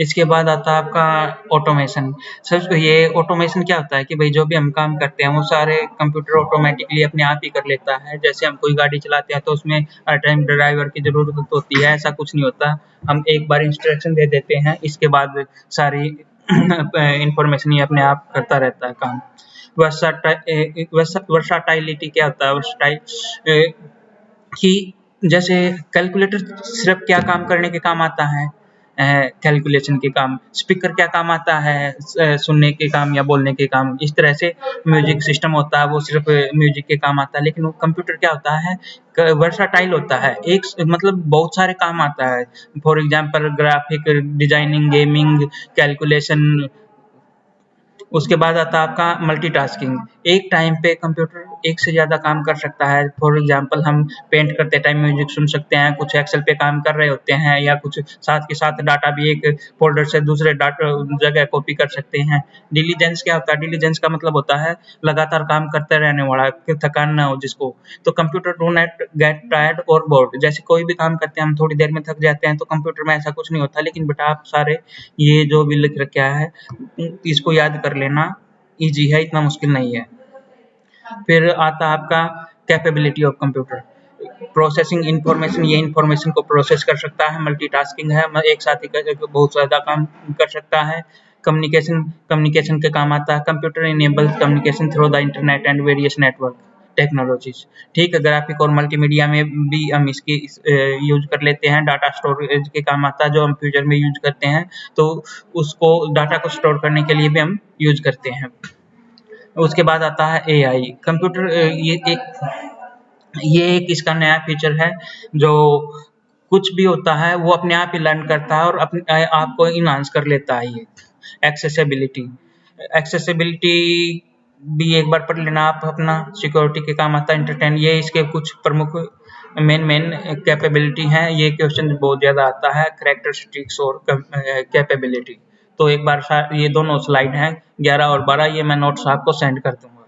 इसके बाद आता है आपका ऑटोमेशन। सर ये ऑटोमेशन क्या होता है कि भाई जो भी हम काम करते हैं वो सारे कंप्यूटर ऑटोमेटिकली अपने आप ही कर लेता है। जैसे हम कोई गाड़ी चलाते हैं तो उसमें हर टाइम ड्राइवर की ज़रूरत होती है, ऐसा कुछ नहीं होता। हम एक बार इंस्ट्रक्शन दे देते हैं, इसके बाद सारी इंफॉर्मेशन ये अपने आप करता रहता है काम। वर्साटाइलिटी क्या होता है? कि जैसे कैलकुलेटर सिर्फ क्या काम करने के काम आता है? कैलकुलेशन के काम। स्पीकर क्या काम आता है? सुनने के काम या बोलने के काम। इस तरह से म्यूजिक सिस्टम होता है, वो सिर्फ म्यूजिक के काम आता है। लेकिन वो कंप्यूटर क्या होता है? वर्साटाइल होता है, एक मतलब बहुत सारे काम आता है। For example graphic designing, gaming, calculation. उसके बाद आता है आपका मल्टीटास्किंग। एक टाइम पे कंप्यूटर एक से ज़्यादा काम कर सकता है। फॉर एग्जांपल हम पेंट करते टाइम म्यूजिक सुन सकते हैं, कुछ एक्सेल पे काम कर रहे होते हैं, या कुछ साथ के साथ डाटा भी एक फ़ोल्डर से दूसरे डाटा जगह कॉपी कर सकते हैं। डिलीजेंस क्या होता है? डिलीजेंस का मतलब होता है लगातार काम करते रहने वाला, कि थकान ना हो जिसको। तो computer do not get tired और बोर्ड। जैसे कोई भी काम करते हैं हम थोड़ी देर में थक जाते हैं, तो कंप्यूटर में ऐसा कुछ नहीं होता। लेकिन बेटा आप सारे ये जो भी लिख रखा है इसको याद कर लेना, ईजी है, इतना मुश्किल नहीं है। फिर आता है आपका capability of computer. Processing information, ये इंफॉर्मेशन को प्रोसेस कर सकता है। मल्टीटास्किंग है, एक साथ ही बहुत ज़्यादा काम कर सकता है। कम्युनिकेशन, कम्युनिकेशन के काम आता है। Computer enables communication through the internet and various network technologies. ठीक है, ग्राफिक और मल्टीमीडिया में भी हम इसकी यूज कर लेते हैं। डाटा स्टोरेज के काम आता है, जो हम फ्यूचर में यूज करते हैं, तो उसको डाटा को स्टोर करने के लिए भी हम यूज करते हैं। उसके बाद आता है एआई। कंप्यूटर ये एक इसका नया फीचर है, जो कुछ भी होता है वो अपने आप ही लर्न करता है और अपने आप को इनहांस कर लेता है। ये एक्सेसिबिलिटी, एक्सेसिबिलिटी भी एक बार पढ़ लेना आप अपना, सिक्योरिटी के काम आता है। एंटरटेन, ये इसके कुछ प्रमुख मेन कैपेबिलिटी हैं। ये क्वेश्चन बहुत ज़्यादा आता है, कैरेक्टरिस्टिक्स और कैपेबिलिटी। तो एक बार ये दोनों स्लाइड हैं 11 और 12, ये मैं नोट्स आपको सेंड कर दूंगा।